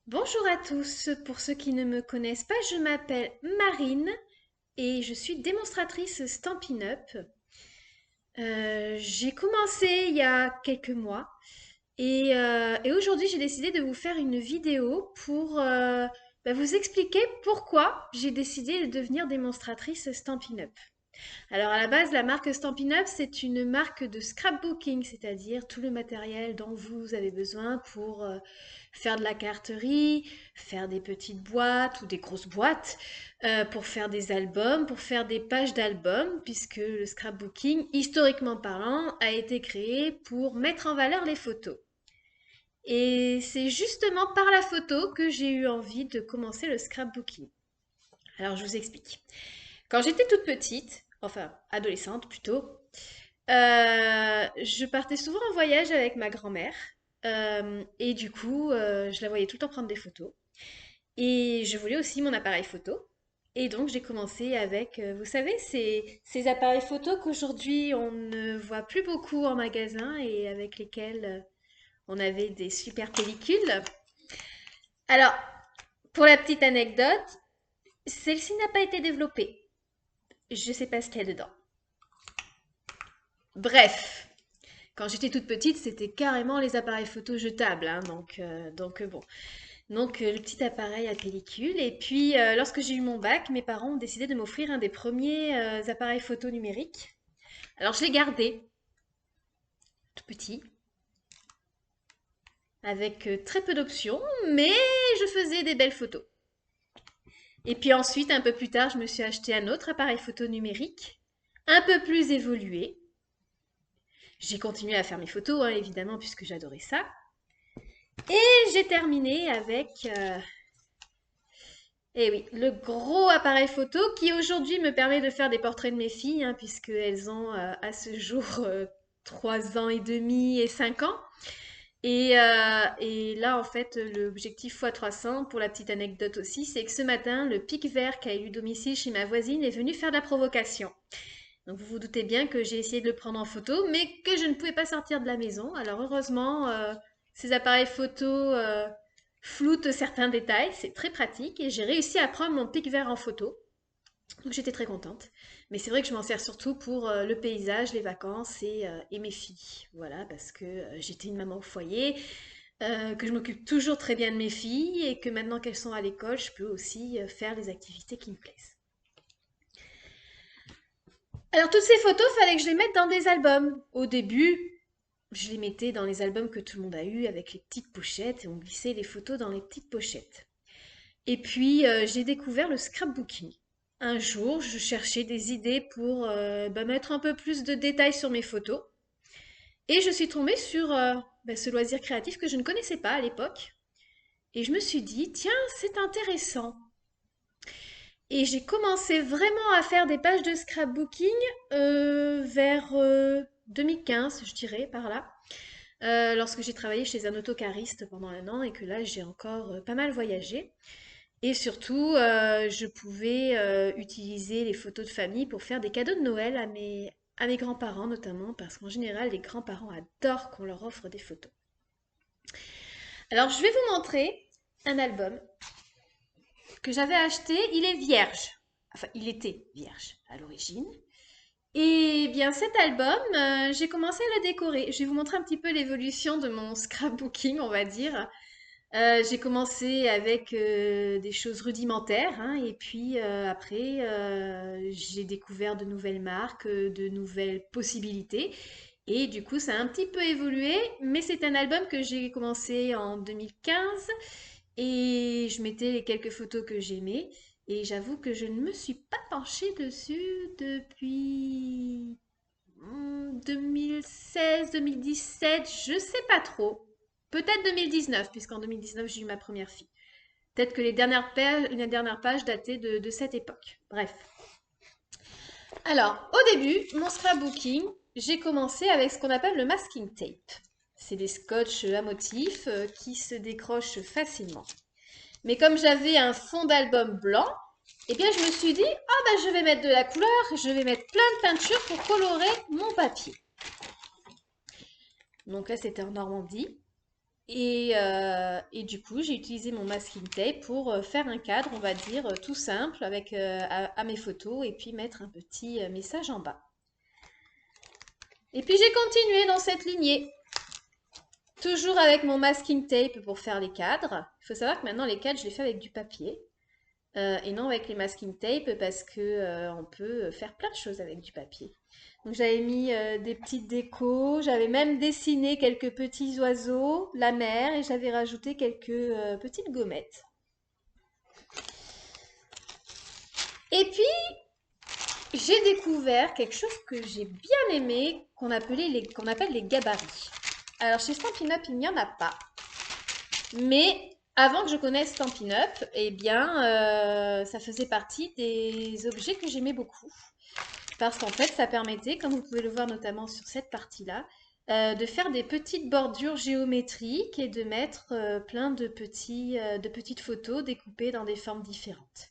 Bonjour à tous, pour ceux qui ne me connaissent pas, je m'appelle Marine et je suis démonstratrice Stampin' Up. J'ai commencé il y a quelques mois et aujourd'hui j'ai décidé de vous faire une vidéo pour vous expliquer pourquoi j'ai décidé de devenir démonstratrice Stampin' Up. Alors à la base, la marque Stampin' Up, c'est une marque de scrapbooking, c'est-à-dire tout le matériel dont vous avez besoin pour faire de la carterie, faire des petites boîtes ou des grosses boîtes, pour faire des albums, pour faire des pages d'albums, puisque le scrapbooking, historiquement parlant, a été créé pour mettre en valeur les photos. Et c'est justement par la photo que j'ai eu envie de commencer le scrapbooking. Alors je vous explique. Quand j'étais toute petite, enfin adolescente plutôt, je partais souvent en voyage avec ma grand-mère. Et du coup, je la voyais tout le temps prendre des photos. Et je voulais aussi mon appareil photo. Et donc j'ai commencé avec, vous savez, ces appareils photo qu'aujourd'hui on ne voit plus beaucoup en magasin et avec lesquels on avait des super pellicules. Alors, pour la petite anecdote, celle-ci n'a pas été développée. Je ne sais pas ce qu'il y a dedans. Bref, quand j'étais toute petite, c'était carrément les appareils photo jetables, hein, donc bon. Donc le petit appareil à pellicule. Et puis lorsque j'ai eu mon bac, mes parents ont décidé de m'offrir un des premiers appareils photo numériques. Alors je l'ai gardé, tout petit, avec très peu d'options, mais je faisais des belles photos. Et puis ensuite, un peu plus tard, je me suis acheté un autre appareil photo numérique, un peu plus évolué. J'ai continué à faire mes photos, hein, évidemment, puisque j'adorais ça. Et j'ai terminé avec et oui, le gros appareil photo qui aujourd'hui me permet de faire des portraits de mes filles, hein, puisqu'elles ont à ce jour 3 ans et demi et 5 ans. Et là, en fait, l'objectif x300, pour la petite anecdote aussi, c'est que ce matin, le pic vert qui a eu domicile chez ma voisine est venu faire de la provocation. Donc vous vous doutez bien que j'ai essayé de le prendre en photo, mais que je ne pouvais pas sortir de la maison. Alors heureusement, ces appareils photo floutent certains détails, c'est très pratique, et j'ai réussi à prendre mon pic vert en photo. Donc j'étais très contente. Mais c'est vrai que je m'en sers surtout pour le paysage, les vacances et mes filles. Voilà, parce que j'étais une maman au foyer, que je m'occupe toujours très bien de mes filles, et que maintenant qu'elles sont à l'école, je peux aussi faire les activités qui me plaisent. Alors toutes ces photos, fallait que je les mette dans des albums. Au début, je les mettais dans les albums que tout le monde a eu avec les petites pochettes et on glissait les photos dans les petites pochettes. Et puis j'ai découvert le scrapbooking. Un jour, je cherchais des idées pour mettre un peu plus de détails sur mes photos et je suis tombée sur ce loisir créatif que je ne connaissais pas à l'époque. Et je me suis dit, tiens, c'est intéressant. Et j'ai commencé vraiment à faire des pages de scrapbooking vers 2015, je dirais, par là. Lorsque j'ai travaillé chez un autocariste pendant un an et que là, j'ai encore pas mal voyagé. Et surtout, je pouvais utiliser les photos de famille pour faire des cadeaux de Noël à mes grands-parents notamment, parce qu'en général, les grands-parents adorent qu'on leur offre des photos. Alors, je vais vous montrer un album que j'avais acheté. Il est vierge. Enfin, il était vierge à l'origine. Et bien cet album, j'ai commencé à le décorer. Je vais vous montrer un petit peu l'évolution de mon scrapbooking, on va dire. J'ai commencé avec des choses rudimentaires, hein, et puis après, j'ai découvert de nouvelles marques, de nouvelles possibilités. Et du coup, ça a un petit peu évolué, mais c'est un album que j'ai commencé en 2015 et je mettais les quelques photos que j'aimais. Et j'avoue que je ne me suis pas penchée dessus depuis 2016, 2017, je sais pas trop. Peut-être 2019, puisqu'en 2019 j'ai eu ma première fille. Peut-être que les dernières pages dataient de cette époque. Bref. Alors, au début, mon scrapbooking, j'ai commencé avec ce qu'on appelle le masking tape. C'est des scotch à motifs qui se décrochent facilement. Mais comme j'avais un fond d'album blanc, eh bien je me suis dit, je vais mettre de la couleur, je vais mettre plein de peinture pour colorer mon papier. Donc là, c'était en Normandie. Et du coup, j'ai utilisé mon masking tape pour faire un cadre, on va dire, tout simple avec à mes photos et puis mettre un petit message en bas. Et puis j'ai continué dans cette lignée, toujours avec mon masking tape pour faire les cadres. Il faut savoir que maintenant les cadres, je les fais avec du papier et non avec les masking tape parce que on peut faire plein de choses avec du papier. Donc j'avais mis des petites décos, j'avais même dessiné quelques petits oiseaux, la mer et j'avais rajouté quelques petites gommettes. Et puis j'ai découvert quelque chose que j'ai bien aimé qu'on appelle les gabarits. Alors chez Stampin' Up, il n'y en a pas. Mais avant que je connaisse Stampin' Up, eh bien, ça faisait partie des objets que j'aimais beaucoup. Parce qu'en fait, ça permettait, comme vous pouvez le voir notamment sur cette partie-là, de faire des petites bordures géométriques et de mettre plein de petites photos découpées dans des formes différentes.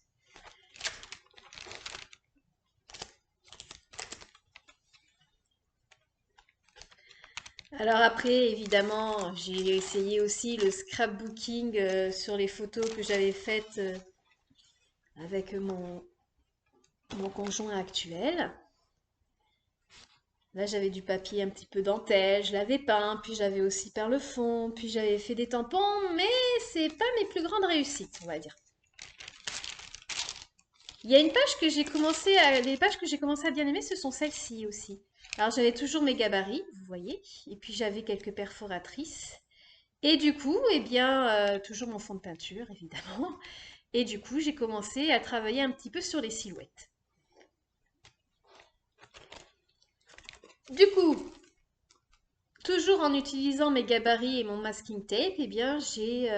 Alors après, évidemment, j'ai essayé aussi le scrapbooking sur les photos que j'avais faites avec mon conjoint actuel. Là, j'avais du papier un petit peu dentelle, je l'avais peint, puis j'avais aussi peint le fond, puis j'avais fait des tampons, mais c'est pas mes plus grandes réussites, on va dire. Il y a une page que j'ai commencé à, les pages que j'ai commencé à bien aimer, ce sont celles-ci aussi. Alors j'avais toujours mes gabarits, vous voyez, et puis j'avais quelques perforatrices. Et du coup, eh bien, toujours mon fond de peinture, évidemment. Et du coup, j'ai commencé à travailler un petit peu sur les silhouettes. Du coup, toujours en utilisant mes gabarits et mon masking tape, eh bien, j'ai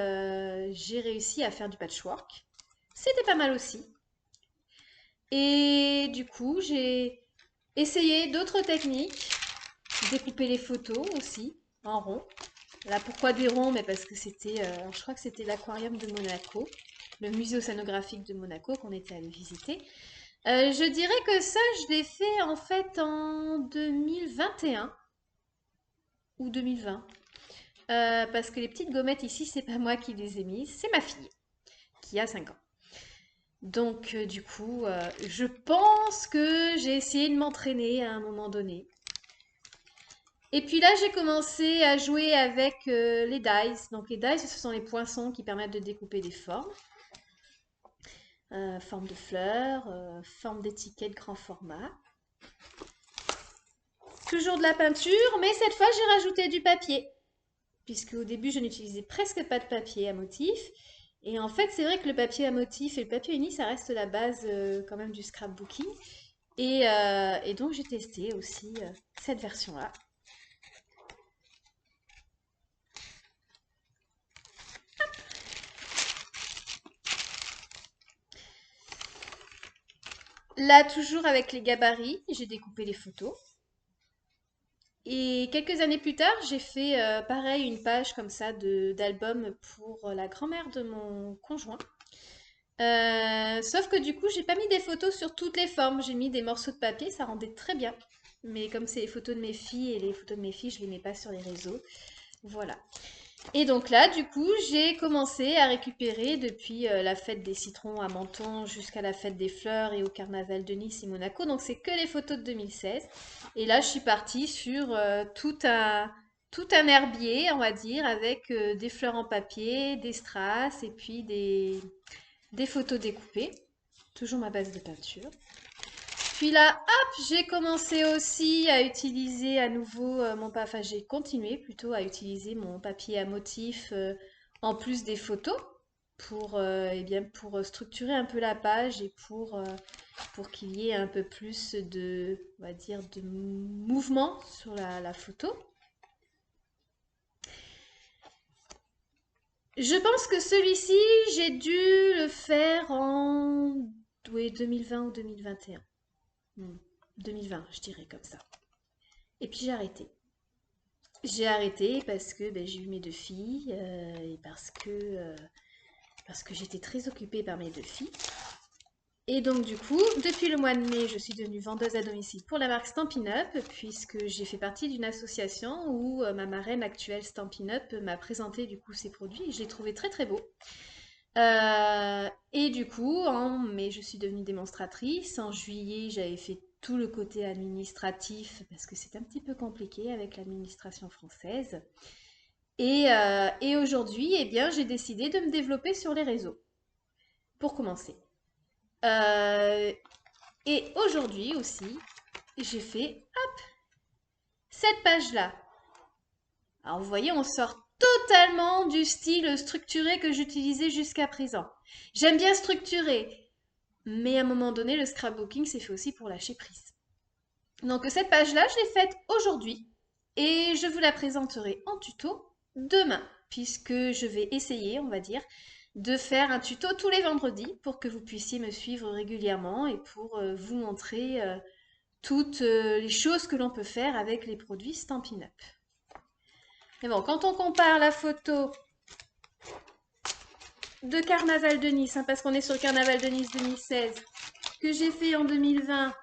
réussi à faire du patchwork. C'était pas mal aussi. Et du coup, j'ai essayé d'autres techniques, découper les photos aussi en rond. Là, pourquoi des ronds? Mais parce que c'était, je crois que c'était l'aquarium de Monaco, le musée océanographique de Monaco qu'on était allé visiter. Je dirais que ça, je l'ai fait en fait en 2021 ou 2020. Parce que les petites gommettes ici, c'est pas moi qui les ai mises, c'est ma fille qui a 5 ans. Donc du coup, je pense que j'ai essayé de m'entraîner à un moment donné. Et puis là, j'ai commencé à jouer avec les dies. Donc les dies, ce sont les poinçons qui permettent de découper des formes. Forme de fleurs, forme d'étiquette grand format. Toujours de la peinture, mais cette fois, j'ai rajouté du papier. Puisque au début, je n'utilisais presque pas de papier à motif. Et en fait, c'est vrai que le papier à motif et le papier uni, ça reste la base quand même du scrapbooking. Et donc, j'ai testé aussi cette version-là. Là, toujours avec les gabarits, j'ai découpé les photos. Et quelques années plus tard, j'ai fait pareil, une page comme ça d'album pour la grand-mère de mon conjoint. Sauf que du coup, j'ai pas mis des photos sur toutes les formes. J'ai mis des morceaux de papier, ça rendait très bien. Mais comme c'est les photos de mes filles et les photos de mes filles, je les mets pas sur les réseaux. Voilà. Et donc là, du coup, j'ai commencé à récupérer depuis la fête des citrons à Menton jusqu'à la fête des fleurs et au carnaval de Nice et Monaco. Donc c'est que les photos de 2016. Et là, je suis partie sur tout un herbier, on va dire, avec des fleurs en papier, des strass et puis des photos découpées. Toujours ma base de peinture. Puis là, hop, j'ai commencé aussi à utiliser à nouveau enfin j'ai continué plutôt à utiliser mon papier à motif en plus des photos eh bien, pour structurer un peu la page et pour qu'il y ait un peu plus on va dire, de mouvement sur la photo. Je pense que celui-ci, j'ai dû le faire en oui, 2020 ou 2021. 2020, je dirais comme ça. Et puis j'ai arrêté. J'ai arrêté parce que ben, j'ai eu mes deux filles et parce que j'étais très occupée par mes deux filles. Et donc du coup, depuis le mois de mai, je suis devenue vendeuse à domicile pour la marque Stampin' Up, puisque j'ai fait partie d'une association où ma marraine actuelle Stampin' Up m'a présenté du coup ses produits et je les trouvais très très beaux. Et du coup, en mai, je suis devenue démonstratrice. En juillet, j'avais fait tout le côté administratif parce que c'est un petit peu compliqué avec l'administration française. Et aujourd'hui, eh bien, j'ai décidé de me développer sur les réseaux pour commencer. Euh, et aujourd'hui aussi, j'ai fait cette page-là. Alors vous voyez, on sort totalement du style structuré que j'utilisais jusqu'à présent. J'aime bien structurer, mais à un moment donné, le scrapbooking, c'est fait aussi pour lâcher prise. Donc cette page-là, je l'ai faite aujourd'hui et je vous la présenterai en tuto demain, puisque je vais essayer, on va dire, de faire un tuto tous les vendredis pour que vous puissiez me suivre régulièrement et pour vous montrer toutes les choses que l'on peut faire avec les produits Stampin' Up. Mais bon, quand on compare la photo de Carnaval de Nice, hein, parce qu'on est sur le Carnaval de Nice 2016, que j'ai fait en 2020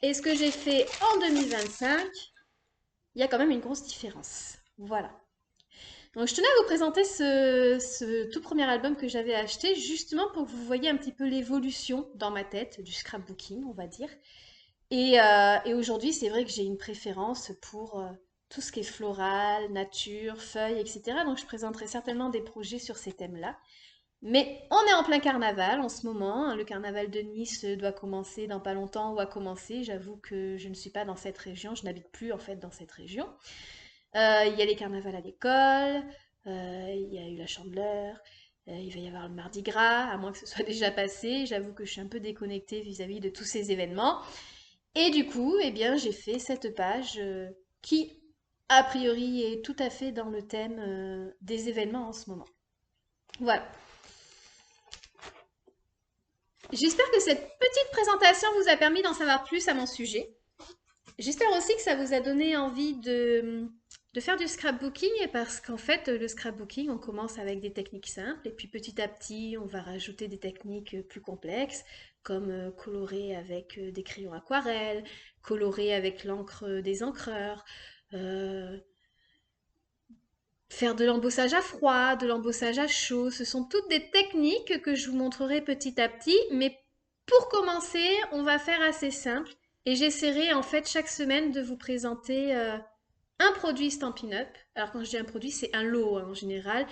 et ce que j'ai fait en 2025, il y a quand même une grosse différence. Voilà. Donc je tenais à vous présenter ce tout premier album que j'avais acheté, justement pour que vous voyez un petit peu l'évolution dans ma tête du scrapbooking, on va dire. Et aujourd'hui, c'est vrai que j'ai une préférence pour tout ce qui est floral, nature, feuilles, etc. Donc je présenterai certainement des projets sur ces thèmes-là. Mais on est en plein carnaval en ce moment, hein. Le carnaval de Nice doit commencer dans pas longtemps ou a commencé. J'avoue que je ne suis pas dans cette région, je n'habite plus en fait dans cette région. Il y a les carnavals à l'école, il y a eu la Chandeleur, il va y avoir le Mardi Gras, à moins que ce soit déjà passé. J'avoue que je suis un peu déconnectée vis-à-vis de tous ces événements. Et du coup, eh bien, j'ai fait cette page qui, a priori, est tout à fait dans le thème des événements en ce moment. Voilà. J'espère que cette petite présentation vous a permis d'en savoir plus à mon sujet. J'espère aussi que ça vous a donné envie de faire du scrapbooking parce qu'en fait, le scrapbooking, on commence avec des techniques simples et puis petit à petit, on va rajouter des techniques plus complexes comme colorer avec des crayons aquarelles, colorer avec l'encre des encreurs, euh, faire de l'embossage à froid, de l'embossage à chaud. Ce sont toutes des techniques que je vous montrerai petit à petit, mais pour commencer, on va faire assez simple et j'essaierai en fait chaque semaine de vous présenter un produit Stampin' Up. Alors quand je dis un produit, c'est un lot hein, en général.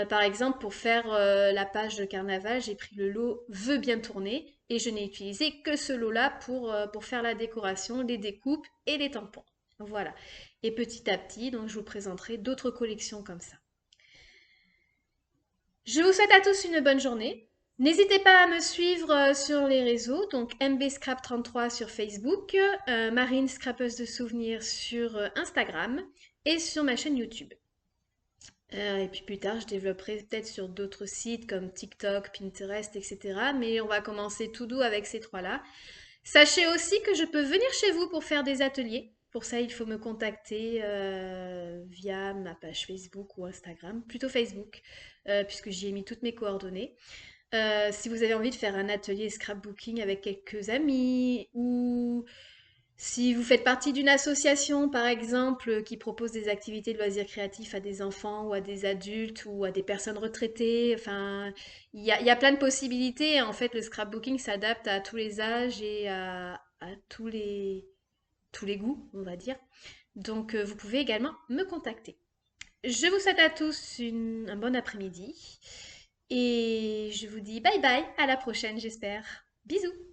Par exemple, pour faire la page de carnaval, j'ai pris le lot Veut bien tourner et je n'ai utilisé que ce lot-là pour faire la décoration, les découpes et les tampons. Voilà. Et petit à petit, donc je vous présenterai d'autres collections comme ça. Je vous souhaite à tous une bonne journée. N'hésitez pas à me suivre sur les réseaux, donc mbscrap33 sur Facebook, Marine Scrapeuse de souvenirs sur Instagram et sur ma chaîne YouTube. Et puis plus tard, je développerai peut-être sur d'autres sites comme TikTok, Pinterest, etc. Mais on va commencer tout doux avec ces trois-là. Sachez aussi que je peux venir chez vous pour faire des ateliers. Pour ça, il faut me contacter via ma page Facebook ou Instagram, plutôt Facebook, puisque j'y ai mis toutes mes coordonnées. Si vous avez envie de faire un atelier scrapbooking avec quelques amis ou si vous faites partie d'une association, par exemple, qui propose des activités de loisirs créatifs à des enfants ou à des adultes ou à des personnes retraitées, enfin, il y a plein de possibilités. En fait, le scrapbooking s'adapte à tous les âges et à tous les goûts, on va dire. Donc, vous pouvez également me contacter. Je vous souhaite à tous un bon après-midi et je vous dis bye bye, à la prochaine, j'espère. Bisous!